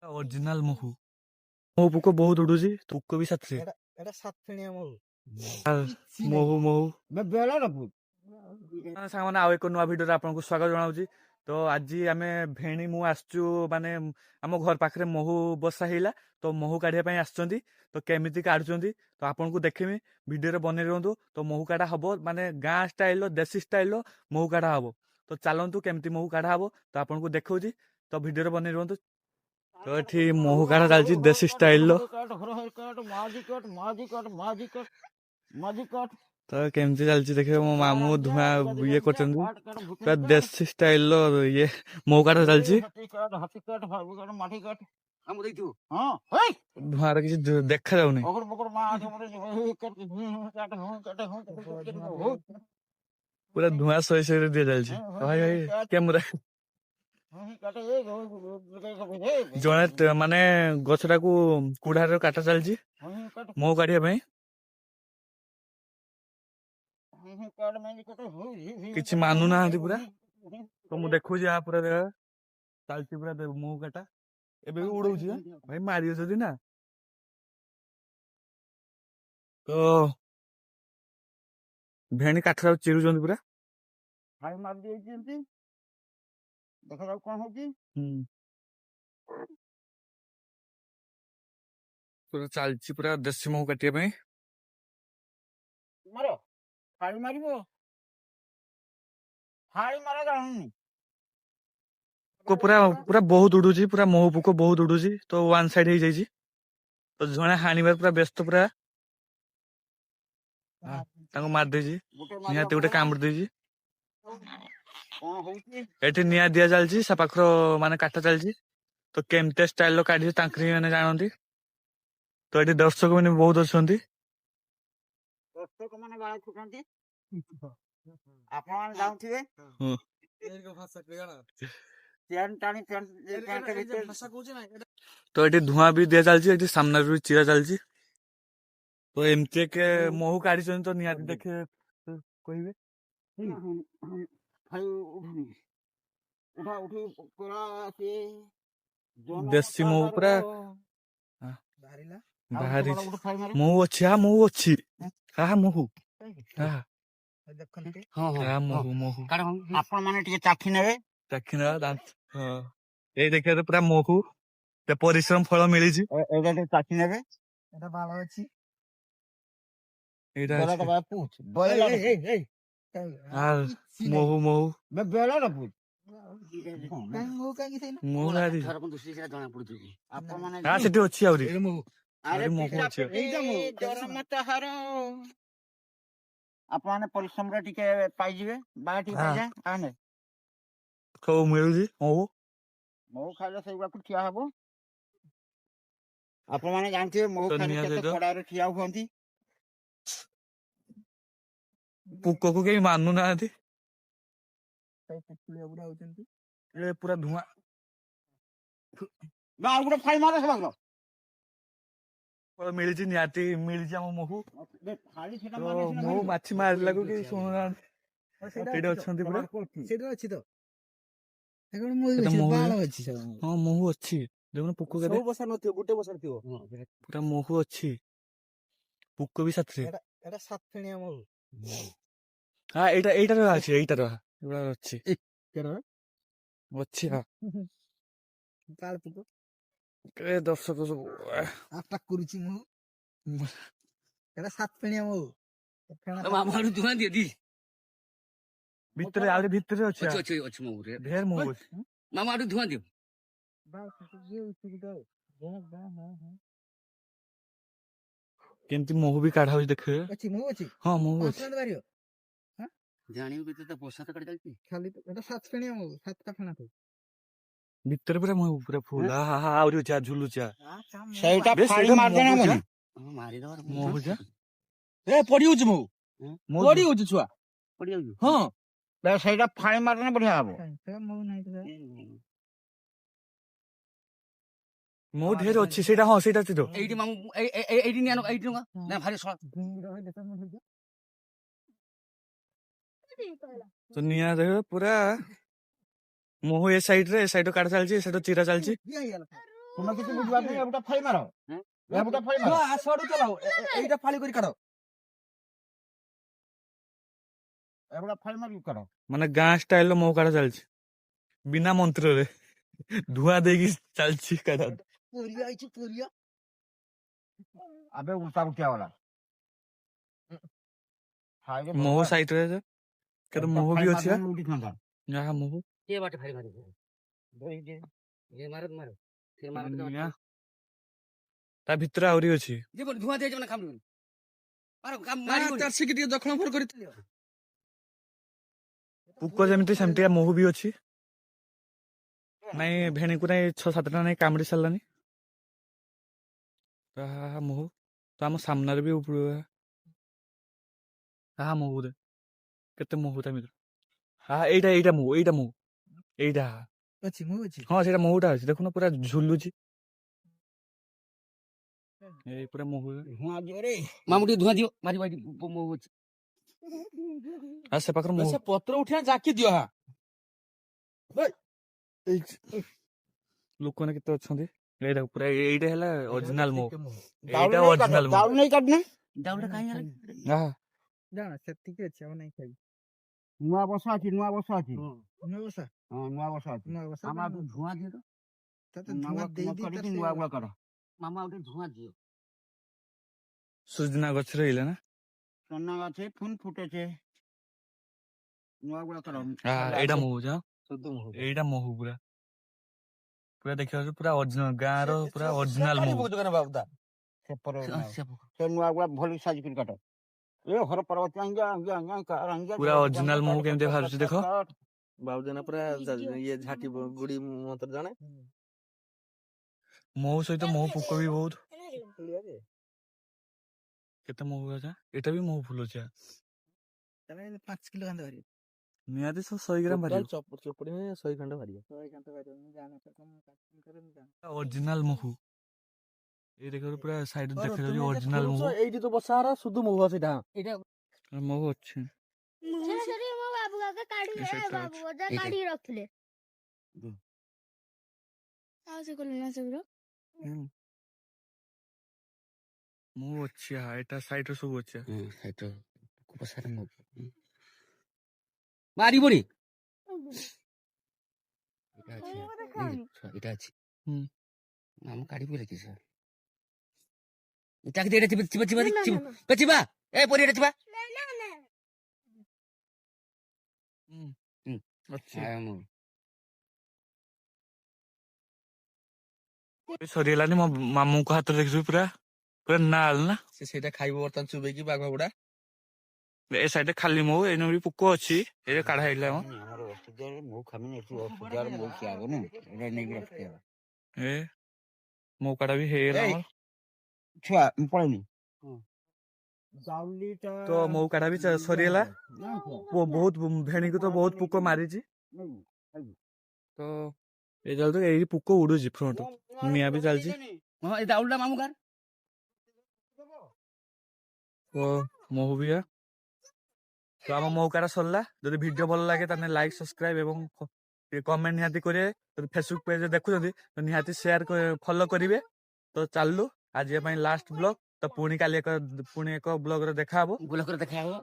Original ମହୁ। ମହୁ ପୋକ ବହୁତ ଉଡୁଛି, ପୋକ ବି ସାଥିରେ। এটা সাত ফেণিয়া মহু ମହୁ ମହୁ বেলা না পুত ସାଙ୍ଗମାନେ ଆଉ ଏକ ନୂଆ ଭିଡିଓରେ ଆପଣଙ୍କୁ ସ୍ୱାଗତ ଜଣାଉଛି। ତ ଆଜି ଆମେ ଭେଣୀ ମୁଁ ଆସିଛୁ, ମାନେ ଆମ ଘର ପାଖରେ ମହୁ ବସା ହେଇଲା, ତ ମହୁ କାଢିବା ପାଇଁ ଆସିଛନ୍ତି। ତ କେମିତି କାଢୁଛନ୍ତି ତ ଆପଣଙ୍କୁ ଦେଖେଇବି, ଭିଡିଓରେ ବନେଇ ରୁହନ୍ତୁ। ତ ମହୁ କାଢା ହବ, ମାନେ ଗାଁ ଷ୍ଟାଇଲର ଦେଶୀ ଷ୍ଟାଇଲର ମହୁ କାଢା ହବ। ତ ଚାଲନ୍ତୁ କେମିତି ମହୁ କାଢା ହବ ତ ଆପଣଙ୍କୁ ଦେଖଉଛି, ତ ଭିଡିଓରେ ବନେଇ ରୁହନ୍ତୁ। ତ ଏଠି ମହୁ କାଢା ଚାଲିଛି ଦେଶୀ ଷ୍ଟାଇଲର। ତ କେମିତି ଚାଲିଛି ଦେଖିବେ, ମୋ ମାମୁଁ ଧୂଆଁ ଇଏ କରୁଛନ୍ତି, ପୁରା ଦେଶୀ ଷ୍ଟାଇଲର ଇଏ ମହୁ କାଢା ଚାଲିଛି। ଧୂଆଁରେ କିଛି ଦେଖା ଯାଉନି, ପୁରା ଧୂଆଁ ଶହେ ଶହେରେ ଦିଆଯାଉଛି। ଭାଇ ଭାଇ କ୍ୟାମେରା ଜଣେ ମାନେ ଗଛଟାକୁ କୁଢାରେ କାଟା ଚାଲିଛି ମହୁ କାଢିବା ପାଇଁ। କିଛି ମାନୁନାହାନ୍ତି ପୁରା, ତ ମୁଁ ଦେଖୁଛି ପୁରା ଚାଲିଛି ପୁରା ମହୁ କାଟା। ଏବେ ବି ଉଡଉଛି ଭାଇ, ମାରି ଅଛନ୍ତି ନା। ତ ଭେଣୀ କାଠଟାକୁ ଚିରୁଛନ୍ତି ପୁରା। ଦେଖାଯାଉ କଣ ହଉଛି। ପୁରା ଚାଲିଛି ପୁରା ଦେଶୀ ମହୁ କାଟିବା ପାଇଁ। ମାର ଫାଳି ମାରିବ, ଫାଳି ମାରା ଜାଣୁନି। ପୁରା ପୁରା ବହୁତ ଉଡୁଛି, ପୁରା ମହୁ ପୋକ ବହୁତ ଉଡୁଛି। ତ ୱାନ ସାଇଡ ହେଇଯାଇଛି, ତ ଜଣେ ହାଣିବାର ପୁରା ବ୍ୟସ୍ତ ପୁରା। ତାଙ୍କୁ ମାରି ଦେଇଛି, ନିହାତି ଗୋଟେ କାମୁଡି ଦେଇଛି। ଏଠି ନିଆଁ ଦିଆ ଚାଲିଛି, ସେ ପାଖର ମାନେ କାଠ ଚାଲିଛି। ତ କେମିତି ଷ୍ଟାଇଲର କାଢିଛି ତାଙ୍କରି ମାନେ ଜାଣନ୍ତି। ତ ଏଠି ଦର୍ଶକ ମାନେ ବହୁତ ଅଛନ୍ତି। ଦର୍ଶକ ମାନେ ବାଳ ଫୁଟନ୍ତି, ଆପଣ ଯାଉଥିବେ ତ ଏଠି ଧୂଆଁ ବି ଦିଆ ଚାଲିଛି, ଏଠି ସାମ୍ନାରେ ବି ଚିରା ଚାଲିଛି। ତ ଏମିତି ଏକ ମହୁ କାଢିଛନ୍ତି, ତ ନିହାତି ଦେଖିବେ କହିବେ। ଦେଶୀ ମହୁ ପୁରା ବାହାରି। ମହୁ ଅଛି, ମହୁ ଅଛି, ମହୁ ମହୁ ମହୁ ଆପଣ ମାନେ ଟିକେ ଚାଖି ନେବେ। ଚାଖି ନେବା। ଏଇ ଦେଖିବା ପୁରା ମହୁ, ପରିଶ୍ରମ ଫଳ ମିଳିଛି। ଏଇଟା ଟିକେ ଚାଖି ନେବେ। ଏଟା ବାଳ ଅଛି, ଏଇଟା ମହୁ ମହୁ ସେଠି ଅଛି ଆହୁରି ମହୁ ଅଛି। ଆପଣ ମାନେ ପରିଶ୍ରମରେ ଟିକେ ପାଇଯିବେ, ବାଳ ଟିକେ ପାଇଯାଏ। ସବୁ ମିଳୁଛି ମହୁ। ମହୁ ଖାଇଲେ ସେଇଗୁଡାକୁ ଠିଆ ହବ। ଆପଣ ମାନେ ଜାଣିଥିବେ ମହୁ ଖାଇଲେ କେତେ କଡାରେ ଠିଆ ହୁଅନ୍ତି। ପୋକକୁ କେହି ମାନୁନାହାନ୍ତି, ପୁରା ଧୂଆଁ। ଆଉ ଗୋଟେ ଫାଇ ମାର ସେ ମିଳିଛି, ନିହାତି ମିଳିଛି ଆମ ମହୁ। ମହୁ ମାଛି ମାରିଲାକୁ କେହି ଶୁଣୁନାହାନ୍ତି। ସେଇଟା ଅଛନ୍ତି ପୁରା, ସେଇଟା ଅଛି ତ। ହଁ ମହୁ ଅଛି, ଦେଖୁନ ପୋକ କେତେ। ବସା ନଥିବ, ଗୋଟେ ବସାରେ ଥିବ। ପୁରା ମହୁ ଅଛି, ପୋକ ବି ସାଥିରେ। ଏଟା ସାତ ଫେଣିଆ ମହୁ। ଏଇଟାର ଅଛି, ଏଇଟାର ଅଛି ଅଛି। ଦର୍ଶକ ସବୁ ଆଟାକ୍ କରୁଛି ମହୁ। ଏଟା ସାତ ଫେଣିଆ ମହୁ। ଭିତରେ ଆହୁରି ଭିତରେ ଅଛି ଢେର ମହୁ ଅଛି। ମାମା ଆଠୁ ଧୂଆଁ ଦିଅ। କେମିତି ମହୁ ବି କାଢା ହଉଛି ଦେଖିବେ। ହଁ ମହୁ ଅଛି। ଜାଣିବୁ କେତେ ତା ପୋଷାକ କାଢି ଚାଲିଛି। ଖାଲି ଏଟା ସାତ ଫେଣିଆ ମହୁ, ସାତଟା ଫେଣା ଥାଉ। ଭିତରେ ପୁରା ମହୁ ପୁରା ଫୁଲ। ଆହୁରି ଅଛି, ଝୁଲୁଛି। ସେଇଟା ଫାଳି ମାରିଦେନା ମନି। ମହୁ ପଡିଯାଉଛି ମହୁ, ପଡିଯାଉଛି ଛୁଆ, ପଡିଯାଉଛି। ହଁ ସେଇଟା ଫାଳି ମାରିଦେଲେ ବଢିଆ ହବ। ମହୁ ଢେର ଅଛି, ସେଇଟା ହଁ ସେଇଟା ଅଛି ତ। ଏଇଠି ମାମୁ ଏଇଠି ନିଆନ, ଏଇଠି ନା ଭାରି ତ ନିଆଁ ଦେଖ ପୁରା ମହୁ ଏ ସାଇଡ ରେ କାଟା ଚାଲିଛି, ଏ ସାଇଡ ଚିରା ଚାଲିଛି। ତୁମେ କିଛି ବୁଝିବାର ନାହିଁ ଏବୁଟା ଫାଇ ମାର ହୁଁ? ଏବୁଟା ଫାଇ ମାର ଆସଡୁ ଚଲାও এইটা ফালি করে কাটো ଏବୁଟା ଫାଇ ମାରିକି କର ମାନେ ଗାଁ ଷ୍ଟାଇଲର ମହୁ କାଢା ଚାଲିଛି ବିନା ମନ୍ତ୍ରରେ ଧୂଆଁ ଦେଇକି ଚାଲିଛି କାଢା। ପରିବା ଆଇଛି ପରିବା ଆବେ ଉଲ୍ଟା ଉଠିଆ ଗଲା ମହୁ ସାଇଡରେ କେତେ ମହୁ ବି ଅଛି ବା। ଉଠିଥାନ୍ତା ଯାହା ମହୁ କିଏ ବାଟେ ଫାରି ମାରି ଇଏ ମାର ମାର ସେ ମାର ନିଆଁ। ତା ଭିତରେ ଆହୁରି ଅଛି। ଯିବ ଧୂଆଁ ଦେଇଯିବ ନା ଖାମିବନି ମାର କାମ না ମାରିବନି তার সিকি দিয়ে দক্ষিণ ভর করে ପୁକ ଯେମିତି ସେମିତିକା ମହୁ ବି ଅଛି। ନାଇଁ ଭେଣୀକୁ ନାଇଁ 6-7ଟା ନାଇଁ କାମୁଡି ସାରିଲାନି। ଆହା ମହୁ ତ ଆମ ସାମ୍ନାରେ ବି ଆହା ମହୁ ଦେ କେତେ ମହୁ ତା ଭିତରେ। ଆହା ଏଇଟା ମହୁ ଏଇଟା ଅଛି ମୁଁ ଅଛି ହଁ ସେଇଟା ମହୁଟା ଅଛି ଦେଖୁନ ପୁରା ଝୁଲୁଛି। ଏଇ ପୁରା ମହୁ ଧୂଆଁ ଦିଅ ରେ ମାମୁ ଟିକେ ଧୂଆଁ ଦିଅ ମାରିବ ଏଠି ମୋ ଅଛି ଆଉ ସେ ପାଖରେ ମହୁ সে পত্র উঠিয়া জাকি দিও হা ଲୋକମାନେ କେତେ ଅଛନ୍ତି। ଏଇଟା ପୁରା ଏଇଟା ହେଲା ଅରିଜିନାଲ ମହୁ। ଦାଉରୁ ଏଇଟା ନେଇ ଅରିଜିନାଲ କାଟ ମହୁ। ଦାଉରୁ ନେଇ କାଟନା ଦାଉଟା କାହିଁ ହେଲା ଆହା জানা সেটিকে আছে আমি নাই খাই ନୂଆ ବର୍ଷ ଅଛି ନୂଆ ବସା ହଁ ନୂଆ ବର୍ଷ ଅଛି ନୂଆ ବସା ମାମା ଆଉ ଧୂଆଁ ଦିଅ ତ তাতে ନୂଆ ধোঁয়া দেই দি କରିକି ନୂଆ ଗୁଆ କର ମାମା ଆଉ ଟିକେ ଧୂଆଁ ଦିଅ ସୁଜନା ଗଛରେ ହେଇଲା ନା। ଚନା ଗଛ ପୁଣି ଫୁଟେছে ନୂଆ ଗୁଆ କର ଏଇଟା ମହୁ ଯା ଶୁଦ୍ଧ ମହୁ ଏଇଟା ମହୁ ପୁରା ପୁରା ଦେଖିବାକୁ ପୁରା ଅରିଜିନାଲ ଗାଁର ପୁରା ଅରିଜିନାଲ ମହୁ। ବାବୁଦା ସେ ନୂଆ ଗୁଆ ଭଲ ସାଇଜ କରି କାଟ ଏ ହର ପର୍ବତ ପୁରା ଅରିଜିନାଲ ମହୁ କେମିତି ବାହାରୁଛି ଦେଖ। ବାବୁଦା ପୁରା ଇଏ ଝାଟି ଗୁଡି ମନ୍ତ୍ର ଜାଣେ ମହୁ ସହିତ ମହୁ ପୋକ ବି ବହୁତ। କେତେ ମହୁ ଅଛି ଏଇଟା ବି ମହୁ ଫୁଲ ଅଛି। 5 କିଲୋ ଖଣ୍ଡେ ବାହାରିବ ନିହାତି 100 ଗ୍ରାମ ବାହାରିବ। ଚୋପଡ଼ି 100 ଖଣ୍ଡେ ବାହାରିବ ଅରିଜିନାଲ ମହୁ ଏଇ ଦେଖ ପୁରା ସାଇଡ ଦେଖାଯାଉଛି ଅରିଜିନାଲ ମହୁ। এইটি তো বসা আর শুধু মহু আছে এটা ଏଇଟା ମହୁ ଅଛି ମୋ ବାବୁ ଆଗେ କାଢି ଏ ସେଟା ବାବୁ ଅଜା ଏଇଟା। କାଢିକି ରଖିଲେ ଆଉ ସେ କଲେ ନା ସେଗୁଡା ମହୁ ଅଛି ଏଟା ସାଇଡରେ ସବୁ ଅଛି। ସେଇଟା ପସାରେ ମାରିବନି ଏଇଟା ଅଛି ହୁଁ। ମାମୁ କାଢିବି ଲେଖିସ ଏଟାକି ଏଇଟା ଚିବା ଏ ପରିଟା ଚିବା ଅଛି ସରିଗଲାନି ମୋ ମାମୁଙ୍କ ହାତରେ ଦେଖିଛୁ ପୁରା ପୁରା ନାଲ ନା। ସେ ସେଇଟା ଖାଇବ ବର୍ତ୍ତମାନ ଚୁବେଇକି ବାଘ ଗୁଡା ଏ ସାଇଡରେ ଖାଲି ମହୁ ଏଇନେ ବି ପୋକ ଅଛି ଏଇଟା କାଢା ହେଇଲା ମ ଆମର ଅସୁବିଧାରେ ମୁଁ ଖାମିନି ଏଠି ଅସୁବିଧାରେ ମୁଁ ଖିଆବ ନା ଏଇଟା ନେଇକି ରଖିବା ଏ ମୋ କାଢା ବି ହେଇଗଲା ଏଇ। ଆମର। ଛୁଆ ମୁଁ ପଳେଇନି ତ ମହୁ କାଢା ବି ସରିଗଲା। ବହୁତ ଭେଣୀକୁ ତ ବହୁତ ପୋକ ମାରିଛି ତ ଏଇ ଯାଉଛି ଏଇ ପୋକ ଉଡୁଛି ଫ୍ରଣ୍ଟ ନିଆଁ ବି ଚାଲିଛି। ହଁ ଏ ଦାଉଲଟା ମାମୁ ଗାଁ ତ ମହୁ ବି ତ ଆମ ମହୁ କାଢା ସରିଲା। ଯଦି ଭିଡିଓ ଭଲ ଲାଗେ ତାହେଲେ ଲାଇକ୍ ସବସ୍କ୍ରାଇବ ଏବଂ କମେଣ୍ଟ ନିହାତି କରିବେ। ଯଦି ଫେସବୁକ୍ ପେଜରେ ଦେଖୁଛନ୍ତି ତ ନିହାତି ସେୟାର ଫଲୋ କରିବେ। ତ ଚାଲୁ ଆଜି ପାଇଁ ଲାଷ୍ଟ ବ୍ଲଗ ତ ପୁଣି କାଲି ପୁଣି ଏକ ବ୍ଲଗରେ ଦେଖା ହବ। ଗୋଲକରେ ଦେଖା ହବ।